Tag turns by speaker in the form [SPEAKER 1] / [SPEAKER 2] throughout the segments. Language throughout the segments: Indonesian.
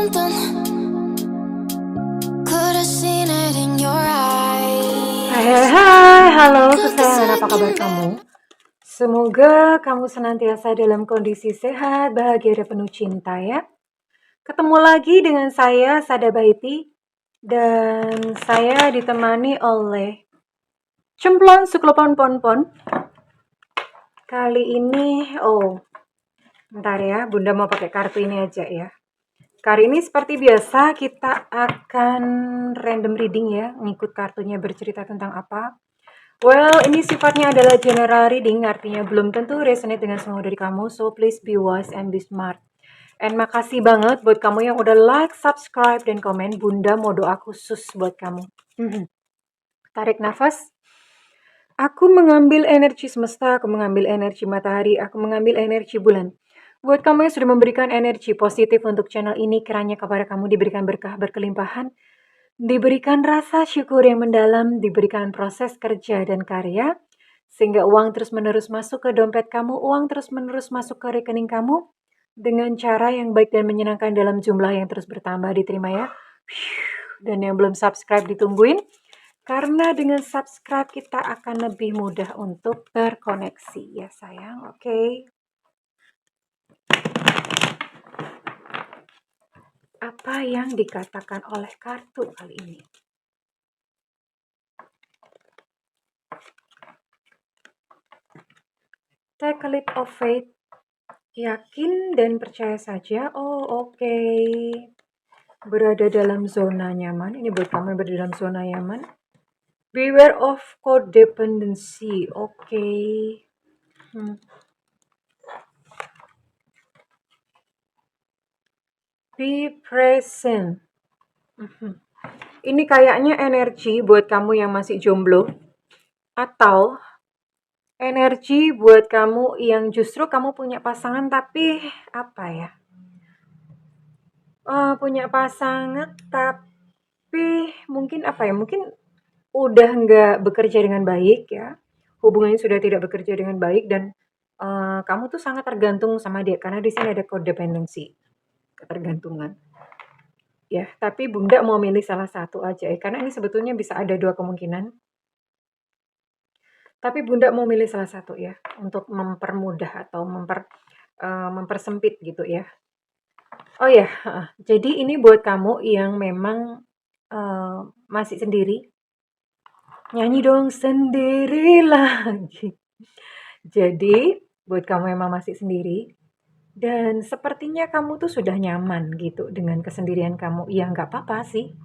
[SPEAKER 1] something. Could have seen it in your eyes.
[SPEAKER 2] Hai, halo kesayangan, apa kabar kamu? Semoga kamu senantiasa dalam kondisi sehat, bahagia, dan penuh cinta ya. Ketemu lagi dengan saya, Sada Baiti, dan saya ditemani oleh Cemplon Suklopon Ponpon. Kali ini, bentar ya, Bunda mau pakai kartu ini aja ya. Kali ini seperti biasa kita akan random reading ya, ngikut kartunya bercerita tentang apa. Well, ini sifatnya adalah general reading, artinya belum tentu resonate dengan semua dari kamu, so please be wise and be smart. And makasih banget buat kamu yang udah like, subscribe, dan komen. Bunda mau doa khusus buat kamu. Tarik nafas. Aku mengambil energi semesta, aku mengambil energi matahari, aku mengambil energi bulan. Buat kamu yang sudah memberikan energi positif untuk channel ini, kiranya kepada kamu diberikan berkah berkelimpahan, diberikan rasa syukur yang mendalam, diberikan proses kerja dan karya, sehingga uang terus-menerus masuk ke dompet kamu, uang terus-menerus masuk ke rekening kamu, dengan cara yang baik dan menyenangkan dalam jumlah yang terus bertambah. Diterima ya. Dan yang belum subscribe ditungguin, karena dengan subscribe kita akan lebih mudah untuk terkoneksi ya sayang. Oke. Apa yang dikatakan oleh kartu kali ini? Take a leap of faith. Yakin dan percaya saja. Oke. Berada dalam zona nyaman. Ini buat kamu yang berada dalam zona nyaman. Beware of codependency. Oke. Be present. Ini kayaknya energi buat kamu yang masih jomblo, atau energi buat kamu yang justru kamu punya pasangan tapi apa ya? Punya pasangan tapi mungkin apa ya? Mungkin udah nggak bekerja dengan baik ya. Hubungannya sudah tidak bekerja dengan baik dan kamu tuh sangat tergantung sama dia karena di sini ada codependency, ketergantungan. Ya, tapi Bunda mau milih salah satu aja ya, karena ini sebetulnya bisa ada dua kemungkinan. Tapi Bunda mau milih salah satu ya, untuk mempermudah atau mempersempit gitu ya. Oh ya, jadi ini buat kamu yang memang masih sendiri. Nyanyi dong sendiri lagi. Jadi buat kamu yang masih sendiri, dan sepertinya kamu tuh sudah nyaman gitu dengan kesendirian kamu. Ya nggak apa-apa sih.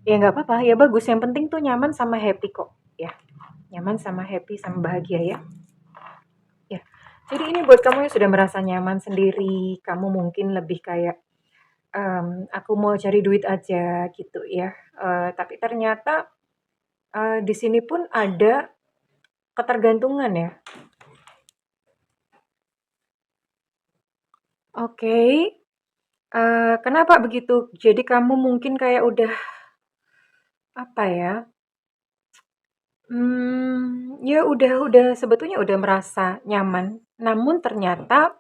[SPEAKER 2] Ya nggak apa-apa, ya bagus. Yang penting tuh nyaman sama happy kok. Ya, nyaman sama happy sama bahagia ya. Ya, jadi ini buat kamu yang sudah merasa nyaman sendiri. Kamu mungkin lebih kayak, aku mau cari duit aja gitu ya. Tapi ternyata di sini pun ada ketergantungan ya. Oke. Kenapa begitu? Jadi kamu mungkin kayak udah apa ya? Ya udah sebetulnya udah merasa nyaman. Namun ternyata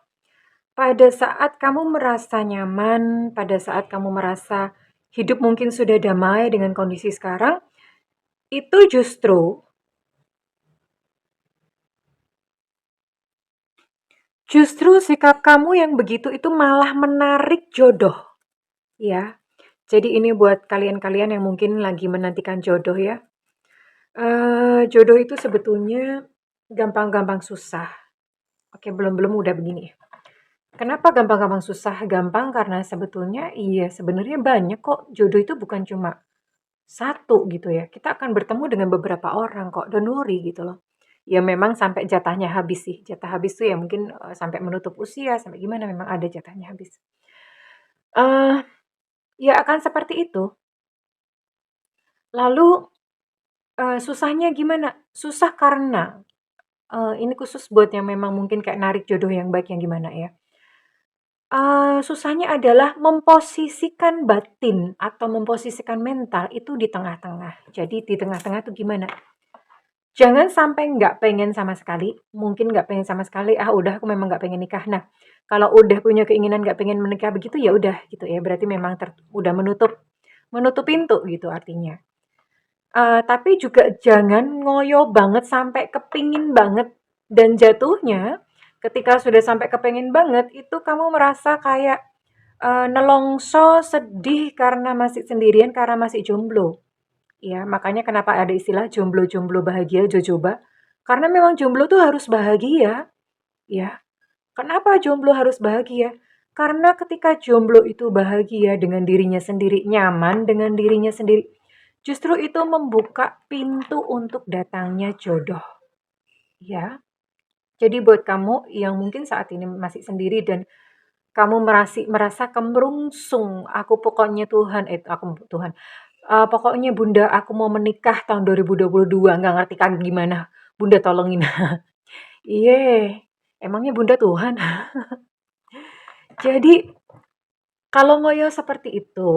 [SPEAKER 2] pada saat kamu merasa nyaman, pada saat kamu merasa hidup mungkin sudah damai dengan kondisi sekarang, itu justru sikap kamu yang begitu itu malah menarik jodoh. Ya. Jadi ini buat kalian-kalian yang mungkin lagi menantikan jodoh ya. Jodoh itu sebetulnya gampang-gampang susah. Oke, belum udah begini. Kenapa gampang-gampang susah? Gampang karena sebetulnya sebenarnya banyak kok. Jodoh itu bukan cuma satu gitu ya. Kita akan bertemu dengan beberapa orang kok. Don't worry gitu loh. Ya memang sampai jatahnya habis sih. Jatah habis tuh ya mungkin sampai menutup usia, sampai gimana memang ada jatahnya habis. Ya akan seperti itu. Lalu susahnya gimana? Susah karena ini khusus buat yang memang mungkin kayak narik jodoh yang baik yang gimana ya. Susahnya adalah memposisikan batin atau memposisikan mental itu di tengah-tengah. Jadi di tengah-tengah tuh gimana? Jangan sampai nggak pengen sama sekali, mungkin nggak pengen sama sekali, "Ah, udah aku memang nggak pengen nikah." Nah, kalau udah punya keinginan nggak pengen menikah begitu, ya udah gitu ya, berarti memang udah menutup menutup pintu gitu artinya. Tapi juga jangan ngoyo banget sampai kepingin banget dan jatuhnya ketika sudah sampai kepingin banget itu kamu merasa kayak, nelongso, sedih karena masih sendirian, karena masih jomblo. Ya, makanya kenapa ada istilah jomblo-jomblo bahagia jojoba, karena memang jomblo tuh harus bahagia, ya. Kenapa jomblo harus bahagia? Karena ketika jomblo itu bahagia dengan dirinya sendiri, nyaman dengan dirinya sendiri, justru itu membuka pintu untuk datangnya jodoh, ya. Jadi buat kamu yang mungkin saat ini masih sendiri dan kamu merasa kemerungsung, aku pokoknya Tuhan, aku Tuhan, pokoknya Bunda aku mau menikah tahun 2022, nggak ngerti kan gimana, Bunda tolongin. Iya, emangnya Bunda Tuhan? Jadi kalau ngoyo seperti itu,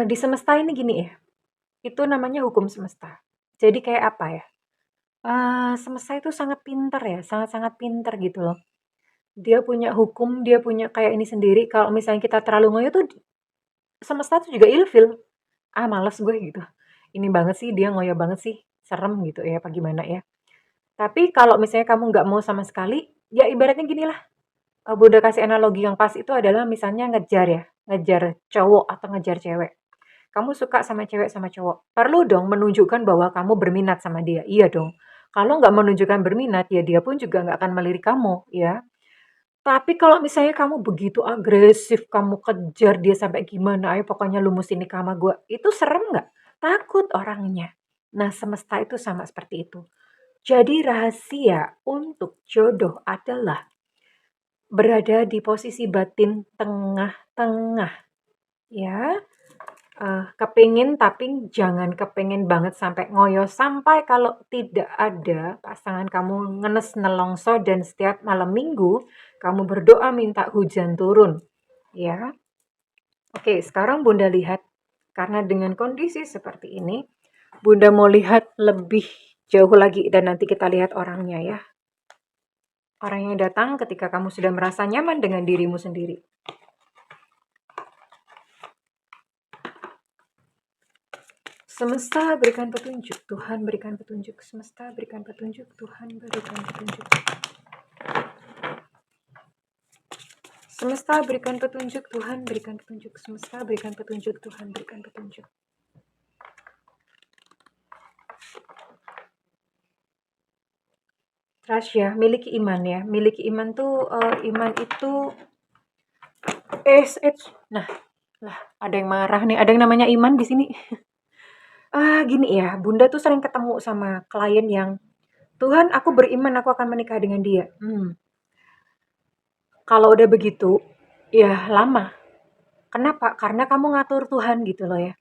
[SPEAKER 2] di semesta ini gini ya, itu namanya hukum semesta. Jadi kayak apa ya, semesta itu sangat pinter ya, sangat-sangat pinter gitu loh. Dia punya hukum, dia punya kayak ini sendiri, kalau misalnya kita terlalu ngoyo tuh semesta tuh juga ilfil, "Ah, males gue," gitu. "Ini banget sih, dia ngoyo banget sih, serem," gitu ya, apa gimana ya. Tapi kalau misalnya kamu nggak mau sama sekali, ya ibaratnya ginilah, Bunda kasih analogi yang pas itu adalah misalnya ngejar ya, ngejar cowok atau ngejar cewek. Kamu suka sama cewek sama cowok, perlu dong menunjukkan bahwa kamu berminat sama dia, iya dong. Kalau nggak menunjukkan berminat, ya dia pun juga nggak akan melirik kamu, ya. Tapi kalau misalnya kamu begitu agresif, kamu kejar dia sampai gimana, "Ayo pokoknya lu mesti nikah sama gue." Itu serem nggak? Takut orangnya. Nah, semesta itu sama seperti itu. Jadi rahasia untuk jodoh adalah berada di posisi batin tengah-tengah, ya. Kepingin tapi jangan kepingin banget sampai ngoyo, sampai kalau tidak ada pasangan kamu ngenes nelongso dan setiap malam minggu kamu berdoa minta hujan turun, ya. Oke, sekarang Bunda lihat, karena dengan kondisi seperti ini, Bunda mau lihat lebih jauh lagi dan nanti kita lihat orangnya ya. Orang yang datang ketika kamu sudah merasa nyaman dengan dirimu sendiri. Semesta berikan petunjuk, Tuhan berikan petunjuk. Semesta berikan petunjuk, Tuhan berikan petunjuk. Semesta berikan petunjuk, Tuhan berikan petunjuk. Semesta berikan petunjuk, Tuhan berikan petunjuk. Trust ya, miliki iman ya. Miliki iman tuh, iman itu nah, lah ada yang marah nih, ada yang namanya iman di sini. Gini ya, Bunda tuh sering ketemu sama klien yang, "Tuhan, aku beriman aku akan menikah dengan dia." Kalau udah begitu, ya lama. Kenapa? Karena kamu ngatur Tuhan gitu loh ya.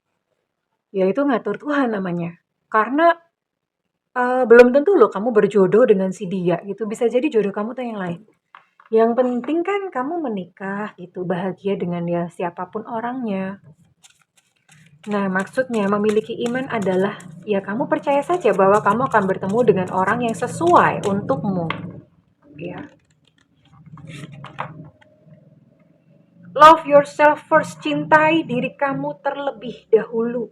[SPEAKER 2] Ya itu ngatur Tuhan namanya. Karena belum tentu loh kamu berjodoh dengan si dia gitu. Bisa jadi jodoh kamu tuh yang lain. Yang penting kan kamu menikah gitu, bahagia dengan ya siapapun orangnya. Nah, maksudnya memiliki iman adalah ya kamu percaya saja bahwa kamu akan bertemu dengan orang yang sesuai untukmu. Ya. Love yourself first, cintai diri kamu terlebih dahulu.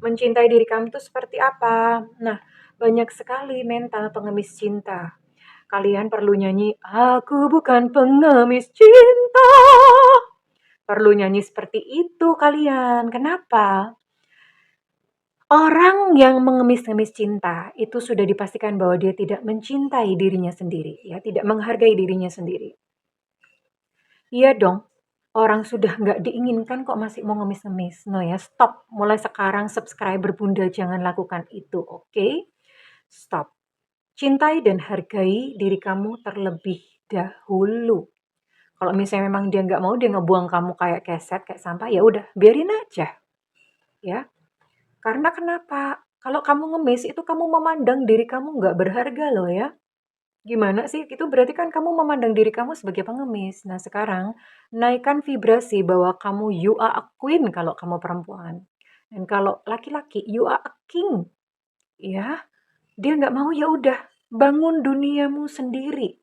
[SPEAKER 2] Mencintai diri kamu itu seperti apa? Nah, banyak sekali mental pengemis cinta. Kalian perlu nyanyi, "Aku bukan pengemis cinta." Perlu nyanyi seperti itu kalian. Kenapa? Orang yang mengemis-ngemis cinta itu sudah dipastikan bahwa dia tidak mencintai dirinya sendiri, ya, tidak menghargai dirinya sendiri. Iya dong, orang sudah nggak diinginkan kok masih mau ngemis-ngemis. No ya, stop. Mulai sekarang subscriber Bunda jangan lakukan itu, oke? Stop. Cintai dan hargai diri kamu terlebih dahulu. Kalau misalnya memang dia nggak mau, dia ngebuang kamu kayak keset, kayak sampah, ya udah, biarin aja. Ya, karena kenapa? Kalau kamu ngemis, itu kamu memandang diri kamu nggak berharga loh ya. Gimana sih? Itu berarti kan kamu memandang diri kamu sebagai pengemis. Nah, sekarang naikkan vibrasi bahwa kamu you are a queen kalau kamu perempuan. Dan kalau laki-laki, you are a king. ya. Dia nggak mau, ya udah, bangun duniamu sendiri.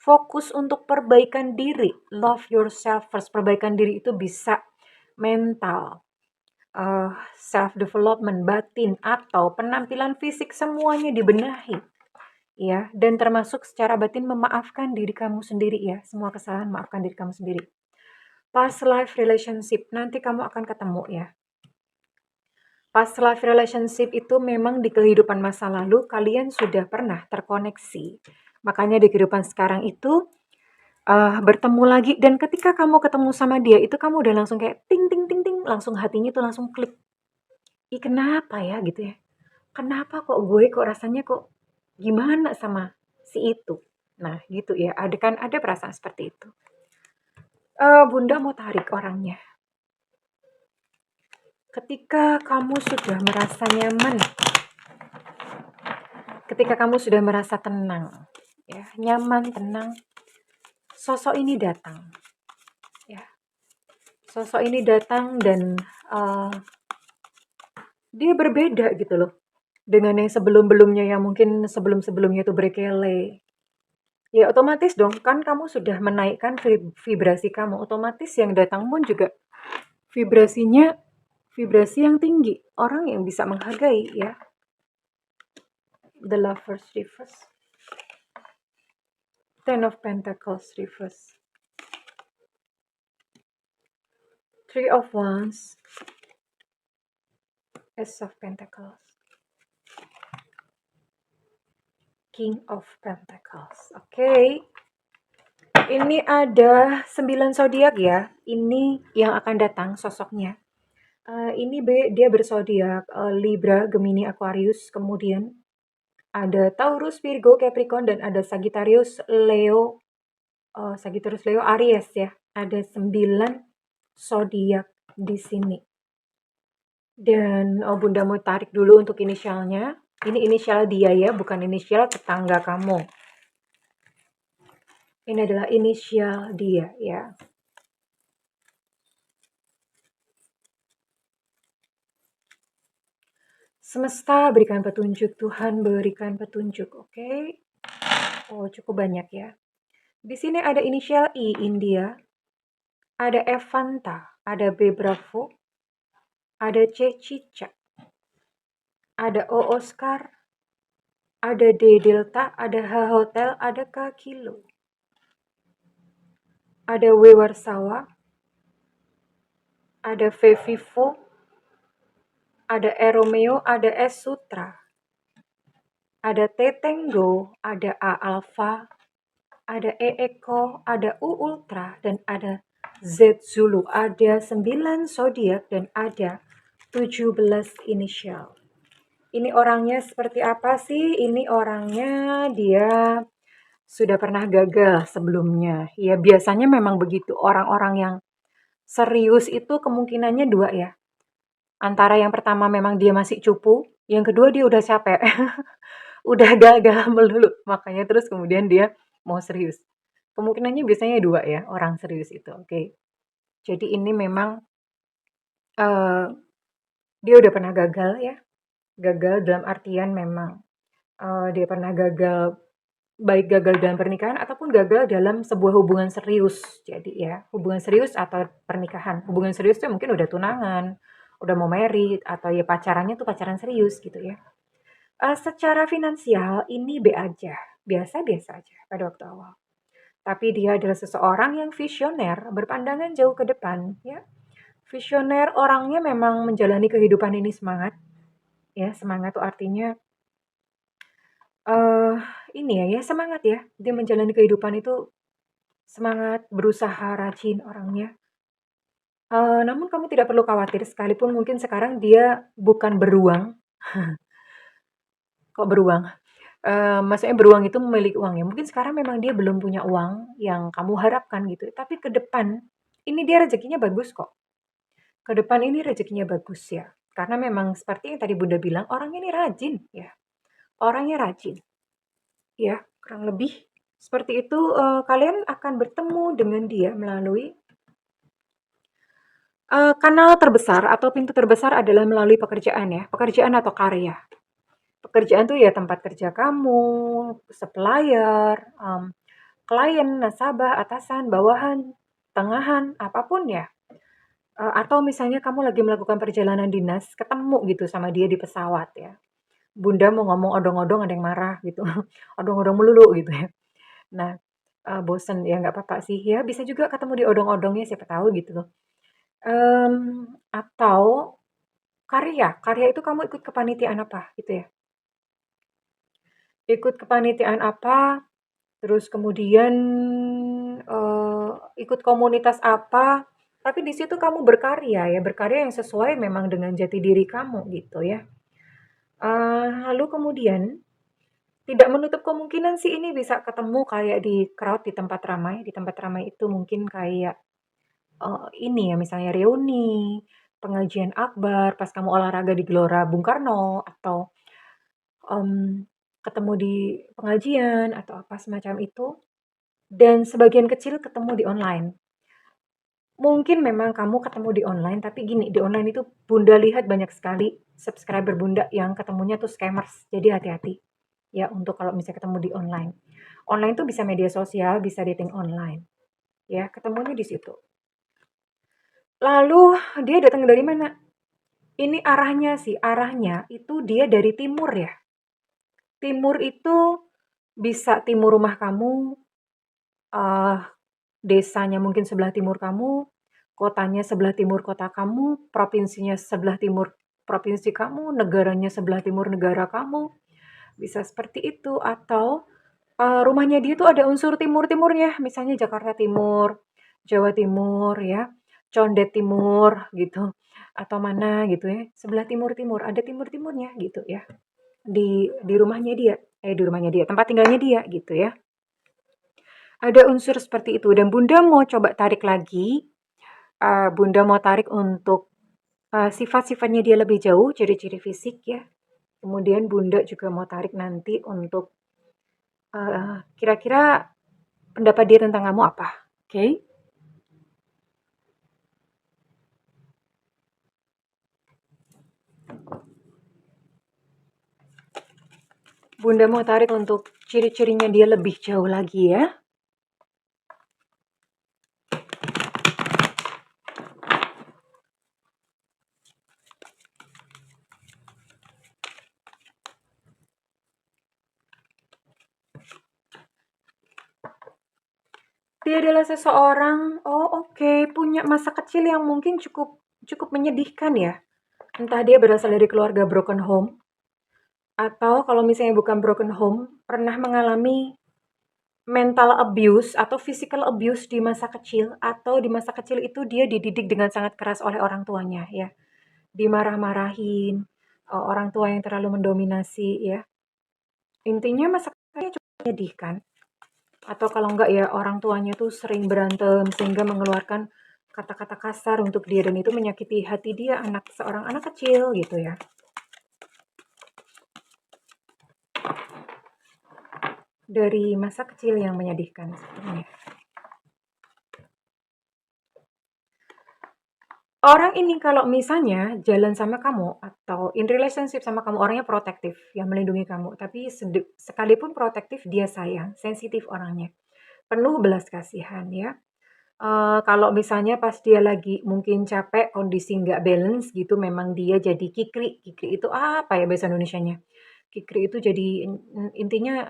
[SPEAKER 2] Fokus untuk perbaikan diri. Love yourself first. Perbaikan diri itu bisa mental, self development, batin, atau penampilan fisik, semuanya dibenahi. Ya, dan termasuk secara batin memaafkan diri kamu sendiri ya. Semua kesalahan maafkan diri kamu sendiri. Past life relationship, nanti kamu akan ketemu ya. Past life relationship itu memang di kehidupan masa lalu kalian sudah pernah terkoneksi. Makanya di kehidupan sekarang itu bertemu lagi, dan ketika kamu ketemu sama dia itu kamu udah langsung kayak ting ting ting ting, langsung hatinya tuh langsung klik. Ih, kenapa ya gitu ya? Kenapa kok gue kok rasanya kok gimana sama si itu? Nah, gitu ya. Ada kan ada perasaan seperti itu. Bunda mau tarik orangnya. Ketika kamu sudah merasa nyaman, ketika kamu sudah merasa tenang, ya, nyaman, tenang, sosok ini datang. Ya. Sosok ini datang dan dia berbeda gitu loh dengan yang sebelum-belumnya, yang mungkin sebelum-sebelumnya itu berkele. Ya otomatis dong, kan kamu sudah menaikkan vibrasi kamu, otomatis yang datang pun juga vibrasinya vibrasi yang tinggi, orang yang bisa menghargai ya. The Lovers reverse, Ten of Pentacles reverse, Three of Wands, Ace of Pentacles, King of Pentacles. Oke. Ini ada 9 zodiak ya. Ini yang akan datang sosoknya. Ini dia berzodiak Libra, Gemini, Aquarius, kemudian ada Taurus, Virgo, Capricorn, dan ada Sagittarius, Leo, Aries ya. Ada 9 zodiak di sini. Dan Bunda mau tarik dulu untuk inisialnya. Ini inisial dia ya, bukan inisial tetangga kamu. Ini adalah inisial dia ya. Semesta berikan petunjuk, Tuhan berikan petunjuk, oke? Oh, cukup banyak ya. Di sini ada inisial I, India, ada Evanta, ada B, Bravo, ada C, Cica, ada O, Oscar, ada D, Delta, ada H, Hotel, ada K, Kilo, ada W, Warsawa, ada V, Vivo, ada E, Romeo, ada S, Sutra, ada T, Tango, ada A, Alpha, ada E, Echo, ada U, Ultra, dan ada Z, Zulu. Ada 9 zodiak dan ada 17 inisial. Ini orangnya seperti apa sih? Ini orangnya dia sudah pernah gagal sebelumnya. Ya biasanya memang begitu. Orang-orang yang serius itu kemungkinannya dua ya. Antara yang pertama memang dia masih cupu, yang kedua dia udah capek. Udah gagal melulu. Makanya terus kemudian dia mau serius. Kemungkinannya biasanya dua ya, orang serius itu. Oke. Jadi ini memang dia udah pernah gagal ya. Gagal dalam artian memang dia pernah gagal, baik gagal dalam pernikahan ataupun gagal dalam sebuah hubungan serius. Jadi ya, hubungan serius atau pernikahan. Hubungan serius tuh mungkin udah tunangan, udah mau married, atau ya pacarannya tuh pacaran serius gitu ya. Secara finansial ini B aja, biasa-biasa aja pada waktu awal. Tapi dia adalah seseorang yang visioner, berpandangan jauh ke depan ya. Visioner, orangnya memang menjalani kehidupan ini semangat. Ya, semangat tuh artinya ini ya semangat ya. Dia menjalani kehidupan itu semangat, berusaha, rajin orangnya. Namun kamu tidak perlu khawatir, sekalipun mungkin sekarang dia bukan beruang. Kok beruang? Maksudnya beruang itu memiliki uang ya. Mungkin sekarang memang dia belum punya uang yang kamu harapkan gitu. Tapi ke depan ini dia rezekinya bagus kok. Ke depan ini rezekinya bagus ya. Karena memang seperti yang tadi Bunda bilang, orangnya ini rajin ya. Orangnya rajin. Ya, kurang lebih seperti itu. Kalian akan bertemu dengan dia melalui kanal terbesar atau pintu terbesar adalah melalui pekerjaan ya. Pekerjaan atau karya. Pekerjaan tuh ya tempat kerja kamu, supplier, klien, nasabah, atasan, bawahan, tengahan, apapun ya. Atau misalnya kamu lagi melakukan perjalanan dinas, ketemu gitu sama dia di pesawat ya. Bunda mau ngomong odong-odong ada yang marah gitu, odong-odong melulu gitu ya. Nah, bosen ya nggak apa-apa sih, ya bisa juga ketemu di odong-odongnya siapa tahu gitu loh. Atau karya itu kamu ikut kepanitiaan apa gitu ya. Ikut kepanitiaan apa, terus kemudian, ikut komunitas apa, tapi di situ kamu berkarya ya, berkarya yang sesuai memang dengan jati diri kamu gitu ya. Lalu kemudian tidak menutup kemungkinan sih ini bisa ketemu kayak di crowd di tempat ramai. Di tempat ramai itu mungkin kayak, ini ya misalnya reuni, pengajian akbar pas kamu olahraga di Gelora Bung Karno atau, ketemu di pengajian atau apa semacam itu, dan sebagian kecil ketemu di online. Mungkin memang kamu ketemu di online, tapi gini, di online itu Bunda lihat banyak sekali subscriber Bunda yang ketemunya tuh scammers. Jadi hati-hati ya untuk kalau misalnya ketemu di online. Online tuh bisa media sosial, bisa dating online. Ya, ketemunya di situ. Lalu dia datang dari mana? Ini arahnya sih, arahnya itu dia dari timur ya. Timur itu bisa timur rumah kamu, eh desanya mungkin sebelah timur kamu, kotanya sebelah timur kota kamu, provinsinya sebelah timur provinsi kamu, negaranya sebelah timur negara kamu. Bisa seperti itu atau rumahnya dia tuh ada unsur timur-timurnya, misalnya Jakarta Timur, Jawa Timur ya, Condet Timur gitu, atau mana gitu ya, sebelah timur-timur, ada timur-timurnya gitu ya, di rumahnya dia, di rumahnya dia, tempat tinggalnya dia gitu ya. Ada unsur seperti itu dan Bunda mau coba tarik lagi, Bunda mau tarik untuk sifat-sifatnya dia lebih jauh, ciri-ciri fisik ya. Kemudian Bunda juga mau tarik nanti untuk kira-kira pendapat dia tentang kamu apa? Oke? Okay? Bunda mau tarik untuk ciri-cirinya dia lebih jauh lagi ya. Dia adalah seseorang, oh oke, punya masa kecil yang mungkin cukup cukup menyedihkan ya. Entah dia berasal dari keluarga broken home, atau kalau misalnya bukan broken home, pernah mengalami mental abuse atau physical abuse di masa kecil, atau di masa kecil itu dia dididik dengan sangat keras oleh orang tuanya ya. Dimarah-marahin, orang tua yang terlalu mendominasi ya. Intinya masa kecilnya cukup menyedihkan. Atau kalau enggak ya orang tuanya tuh sering berantem sehingga mengeluarkan kata-kata kasar untuk dia dan itu menyakiti hati dia seorang anak kecil gitu ya. Dari masa kecil yang menyedihkan sebenarnya. Orang ini kalau misalnya jalan sama kamu atau in relationship sama kamu orangnya protektif, yang melindungi kamu, tapi sekalipun protektif dia sayang, sensitif orangnya, penuh belas kasihan ya. Kalau misalnya pas dia lagi mungkin capek, kondisi nggak balance gitu, memang dia jadi kikri. Kikri itu apa ya bahasa Indonesianya? Kikri itu jadi intinya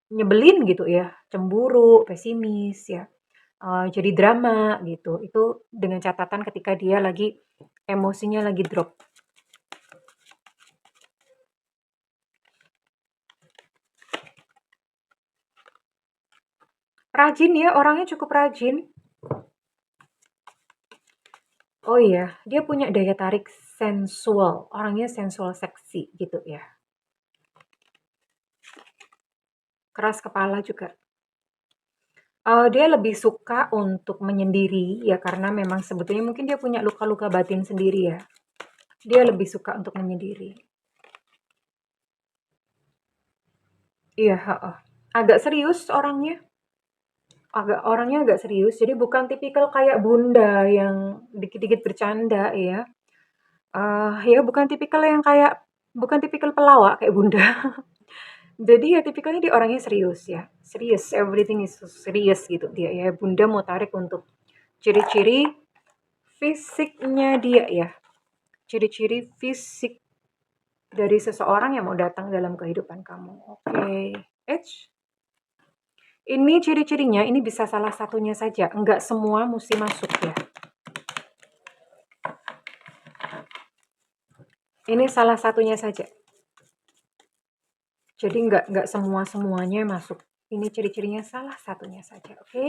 [SPEAKER 2] nyebelin gitu ya, cemburu, pesimis ya, jadi drama gitu. Itu dengan catatan ketika dia lagi emosinya lagi drop. Rajin ya, orangnya cukup rajin. Oh iya, dia punya daya tarik sensual, orangnya sensual seksi gitu ya. Keras kepala juga. Dia lebih suka untuk menyendiri ya karena memang sebetulnya mungkin dia punya luka-luka batin sendiri ya. Dia lebih suka untuk menyendiri. Iya, heeh. Agak serius orangnya. Orangnya agak serius. Jadi bukan tipikal kayak Bunda yang dikit-dikit bercanda ya. Ya bukan tipikal yang kayak bukan tipikal pelawak kayak Bunda. Jadi ya tipikalnya dia orangnya serius ya, serius, everything is so serious gitu dia ya. Bunda mau tarik untuk ciri-ciri fisiknya dia ya, ciri-ciri fisik dari seseorang yang mau datang dalam kehidupan kamu. Oke, ini ciri-cirinya, ini bisa salah satunya saja, enggak semua mesti masuk ya. Ini salah satunya saja. Jadi enggak semua-semuanya masuk. Ini ciri-cirinya salah satunya saja, oke?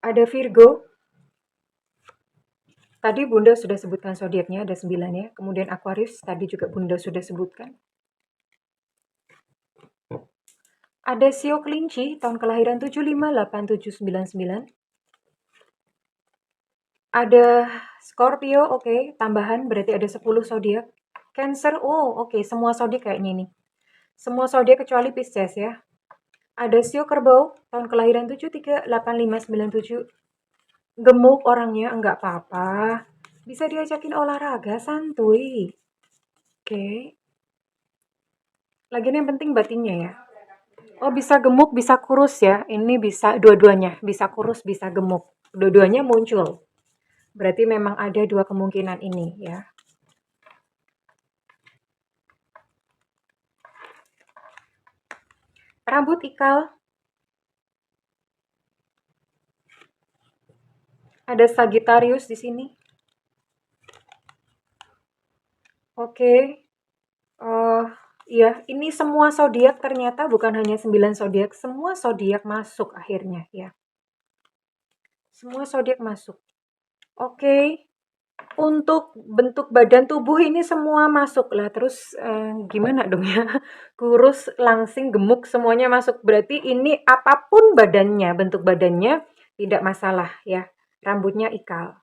[SPEAKER 2] Ada Virgo. Tadi Bunda sudah sebutkan zodiaknya ada 9 ya. Kemudian Aquarius tadi juga Bunda sudah sebutkan. Ada Sio Kelinci tahun kelahiran 758799. Ada Scorpio, oke, tambahan berarti ada 10 zodiak. Cancer, oh oke, semua zodiak kayaknya ini. Semua zodiak kecuali Pisces ya. Ada Sio Kerbau tahun kelahiran 738597. Gemuk orangnya, enggak apa-apa. Bisa diajakin olahraga santuy. Oke. Lagian yang penting batinnya ya. Oh, bisa gemuk, bisa kurus ya. Ini bisa dua-duanya, bisa kurus, bisa gemuk. Dua-duanya muncul. Berarti memang ada dua kemungkinan ini ya. Rambut ikal. Ada Sagittarius di sini. Oke. Iya, ini semua zodiak ternyata bukan hanya 9 zodiak, semua zodiak masuk akhirnya ya. Semua zodiak masuk. Oke. Untuk bentuk badan tubuh ini semua masuk lah. Terus gimana dong ya? Kurus, langsing, gemuk semuanya masuk. Berarti ini apapun badannya, bentuk badannya tidak masalah ya. Rambutnya ikal.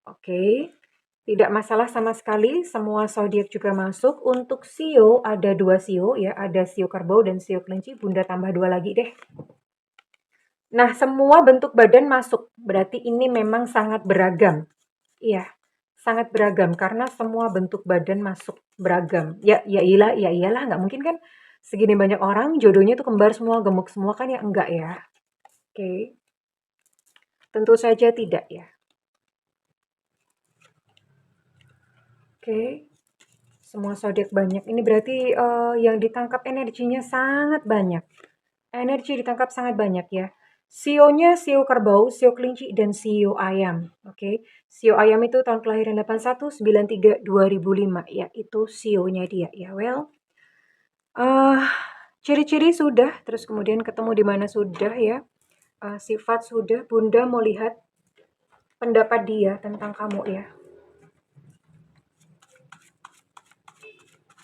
[SPEAKER 2] Oke. Tidak masalah sama sekali, semua zodiak juga masuk. Untuk Sio ada 2 Sio ya, ada Sio Kerbau dan Sio Kelinci. Bunda tambah 2 lagi deh. Nah, semua bentuk badan masuk. Berarti ini memang sangat beragam. Iya, sangat beragam karena semua bentuk badan masuk beragam. Ya iyalah, nggak mungkin kan segini banyak orang jodohnya tuh kembar semua, gemuk semua kan ya enggak ya. Oke. Tentu saja tidak ya. Oke. Semua zodiak banyak. Ini berarti yang ditangkap energinya sangat banyak. Energi ditangkap sangat banyak ya. Sionya Sio Kerbau, Sio Kelinci, dan Sio Ayam. Oke. Sio Ayam itu tahun kelahiran 81, 93, 2005. Ya, itu Sionya dia ya. Well, ciri-ciri sudah, terus kemudian ketemu di mana sudah ya. Sifat sudah, Bunda mau lihat pendapat dia tentang kamu ya.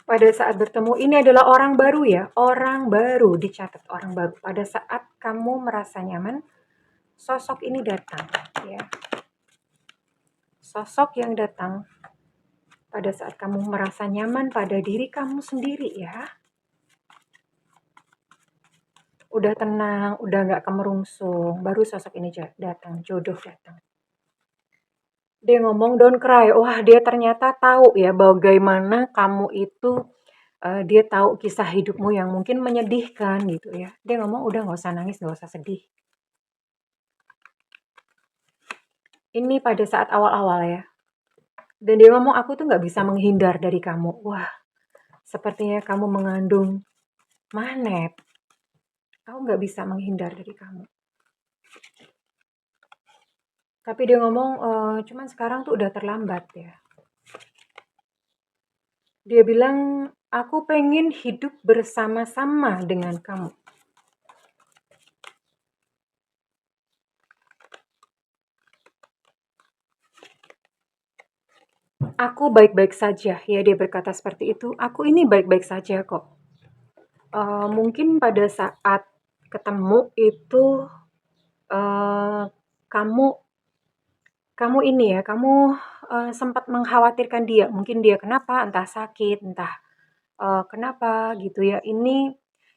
[SPEAKER 2] Pada saat bertemu, ini adalah orang baru ya, orang baru, dicatat orang baru. Pada saat kamu merasa nyaman, sosok ini datang ya. Sosok yang datang pada saat kamu merasa nyaman pada diri kamu sendiri ya. Udah tenang, udah gak kemerungsung, baru sosok ini datang, jodoh datang. Dia ngomong don't cry, wah dia ternyata tahu ya bagaimana kamu itu, dia tahu kisah hidupmu yang mungkin menyedihkan gitu ya. Dia ngomong udah gak usah nangis, gak usah sedih. Ini pada saat awal-awal ya. Dan dia ngomong aku tuh gak bisa menghindar dari kamu. Wah, sepertinya kamu mengandung magnet. Aku gak bisa menghindar dari kamu. Tapi dia ngomong, cuman sekarang tuh udah terlambat ya. Dia bilang, aku pengen hidup bersama-sama dengan kamu. Aku baik-baik saja, ya dia berkata seperti itu. Aku ini baik-baik saja kok. Mungkin pada saat ketemu itu kamu ini ya, kamu sempat mengkhawatirkan dia. Mungkin dia kenapa, entah sakit, entah kenapa gitu ya.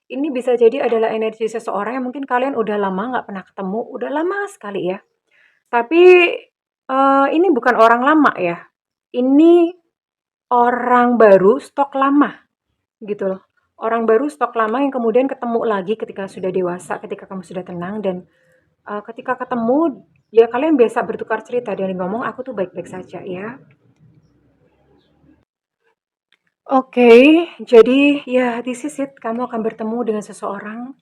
[SPEAKER 2] Ini bisa jadi adalah energi seseorang yang mungkin kalian udah lama nggak pernah ketemu, udah lama sekali ya. Tapi, ini bukan orang lama ya, ini orang baru stok lama, gitu loh. Orang baru stok lama yang kemudian ketemu lagi ketika sudah dewasa, ketika kamu sudah tenang dan, ketika ketemu, ya kalian biasa bertukar cerita dan ngomong, "Aku tuh baik-baik saja ya." Oke, jadi ya this is it, kamu akan bertemu dengan seseorang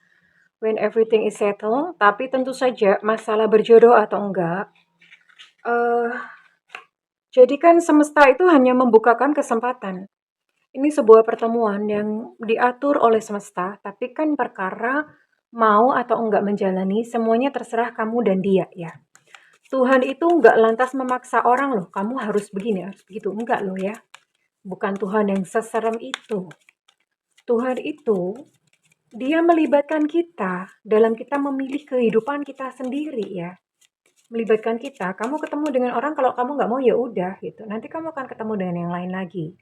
[SPEAKER 2] when everything is settled, tapi tentu saja masalah berjodoh atau enggak, eee, jadi kan semesta itu hanya membukakan kesempatan. Ini sebuah pertemuan yang diatur oleh semesta, tapi kan perkara mau atau enggak menjalani, semuanya terserah kamu dan dia ya. Tuhan itu enggak lantas memaksa orang loh, kamu harus begini, harus begitu, enggak loh ya. Bukan Tuhan yang seserem itu. Tuhan itu, dia melibatkan kita dalam kita memilih kehidupan kita sendiri ya. Melibatkan kita, kamu ketemu dengan orang kalau kamu nggak mau ya udah gitu. Nanti kamu akan ketemu dengan yang lain lagi.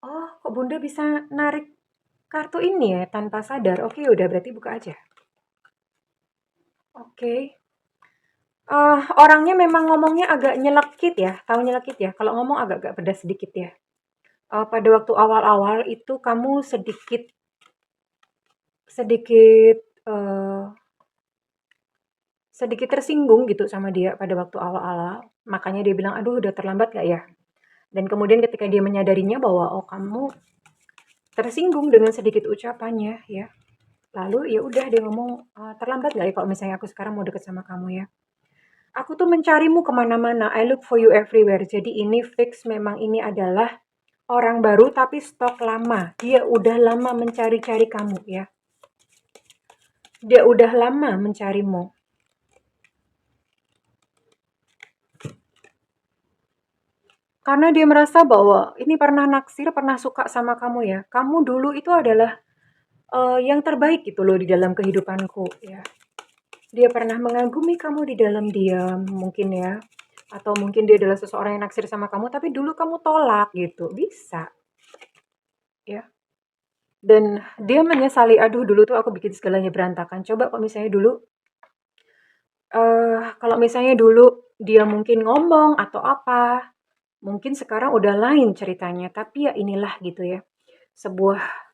[SPEAKER 2] Oh, kok Bunda bisa narik kartu ini ya tanpa sadar? Oke, udah berarti buka aja. Oke. Orangnya memang ngomongnya agak nyelekit ya, tahu nyelekit ya? Kalau ngomong agak-agak pedas sedikit ya. Pada waktu awal-awal itu kamu sedikit sedikit eh, sedikit tersinggung gitu sama dia pada waktu awal-awal. Makanya dia bilang, aduh udah terlambat gak ya? Dan kemudian ketika dia menyadarinya bahwa oh kamu tersinggung dengan sedikit ucapannya ya. Lalu ya udah dia ngomong, terlambat gak ya kalau misalnya aku sekarang mau deket sama kamu ya? Aku tuh mencarimu kemana-mana, I look for you everywhere. Jadi ini fix memang ini adalah orang baru tapi stok lama. Dia udah lama mencari-cari kamu ya. Dia udah lama mencarimu. Karena dia merasa bahwa ini pernah naksir, pernah suka sama kamu ya. Kamu dulu itu adalah yang terbaik gitu loh di dalam kehidupanku ya. Dia pernah mengagumi kamu di dalam diam mungkin ya. Atau mungkin dia adalah seseorang yang naksir sama kamu tapi dulu kamu tolak gitu. Bisa ya. Dan dia menyesali, aduh dulu tuh aku bikin segalanya berantakan. Coba kalau misalnya dulu kalau misalnya dulu dia mungkin ngomong atau apa, mungkin sekarang udah lain ceritanya, tapi ya inilah gitu ya. Sebuah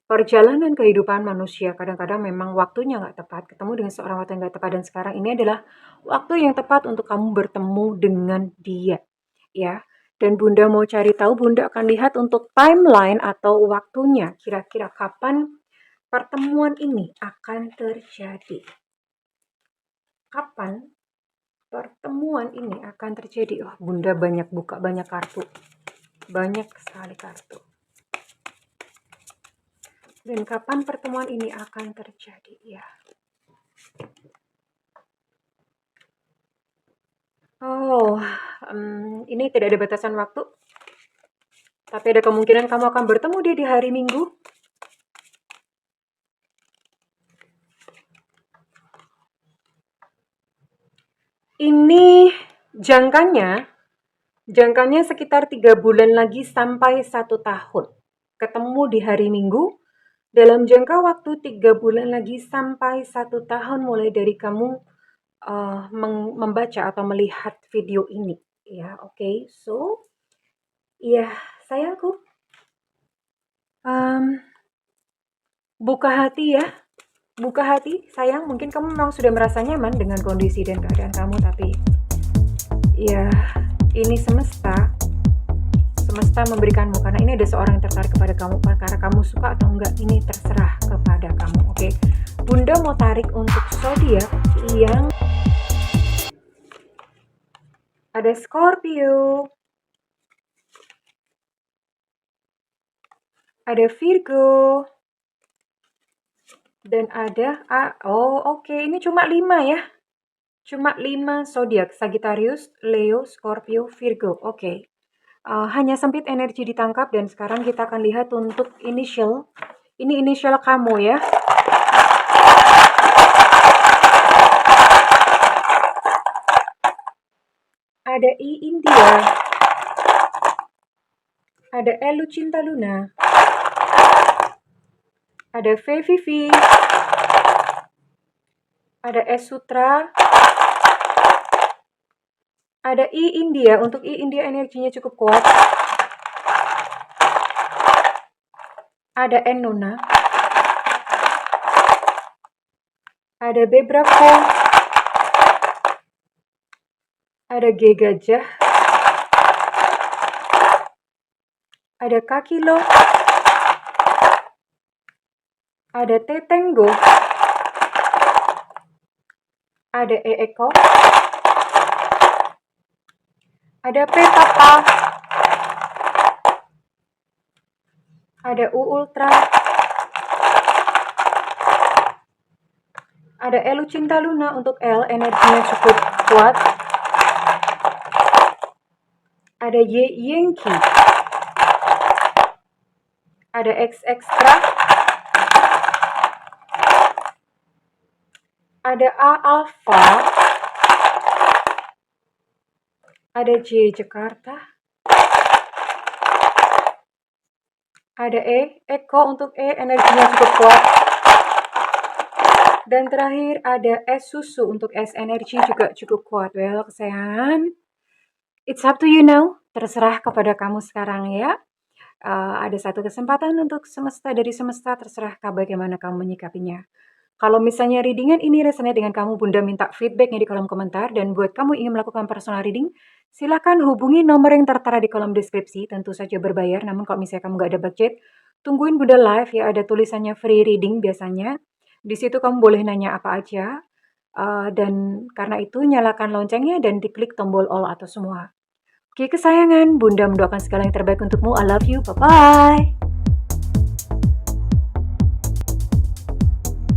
[SPEAKER 2] perjalanan kehidupan manusia kadang-kadang memang waktunya nggak tepat, ketemu dengan seorang waktu yang nggak tepat dan sekarang ini adalah waktu yang tepat untuk kamu bertemu dengan dia, ya. Dan Bunda mau cari tahu, Bunda akan lihat untuk timeline atau waktunya, kira-kira kapan pertemuan ini akan terjadi. Kapan pertemuan ini akan terjadi? Oh, Bunda banyak buka banyak kartu. Banyak sekali kartu. Dan kapan pertemuan ini akan terjadi? Ya. Oh, ini tidak ada batasan waktu. Tapi ada kemungkinan kamu akan bertemu dia di hari Minggu. Ini jangkanya sekitar 3 bulan lagi sampai 1 tahun. Ketemu di hari Minggu, dalam jangka waktu 3 bulan lagi sampai 1 tahun mulai dari kamu membaca atau melihat video ini. Ya, oke. So, ya sayangku, buka hati ya. Buka hati, sayang. Mungkin kamu memang sudah merasa nyaman dengan kondisi dan keadaan kamu, tapi ya ini semesta memberikanmu karena ini ada seorang yang tertarik kepada kamu, karena kamu suka atau enggak ini terserah kepada kamu. Oke. Bunda mau tarik untuk zodiak yang ada Scorpio, ada Virgo, dan ada oke, ini cuma 5 ya. Cuma 5 zodiak, Sagittarius, Leo, Scorpio, Virgo. Oke. Hanya sempit energi ditangkap dan sekarang kita akan lihat untuk initial. Ini initial kamu ya. Ada I India. Ada Elu Cinta Luna. ada V Vivi, ada S Sutra, ada I India. Untuk I India energinya cukup kuat. Ada N Nona, ada B Bravo, ada G Gajah, ada K Kilo, ada T Tenggo, ada E Eko, ada P Papa, ada U Ultra, ada Elu Cinta Luna. Untuk L energinya cukup kuat. Ada Y Yankee, ada X Extra, ada A Alpha, ada J Jakarta, ada E Eko. Untuk E energinya cukup kuat. Dan terakhir ada S Susu. Untuk S energi juga cukup kuat. Well, kesayangan, it's up to you now. Terserah kepada kamu sekarang ya. Ada satu kesempatan untuk semesta dari semesta. Terserah bagaimana kamu menyikapinya. Kalau misalnya readingan ini resonate dengan kamu, Bunda minta feedbacknya di kolom komentar. Dan buat kamu ingin melakukan personal reading, silakan hubungi nomor yang tertera di kolom deskripsi. Tentu saja berbayar, namun kalau misalnya kamu gak ada budget, tungguin Bunda live ya, ada tulisannya free reading biasanya. Di situ kamu boleh nanya apa aja. Dan karena itu nyalakan loncengnya dan diklik tombol all atau semua. Oke kesayangan, Bunda mendoakan segala yang terbaik untukmu. I love you, bye-bye.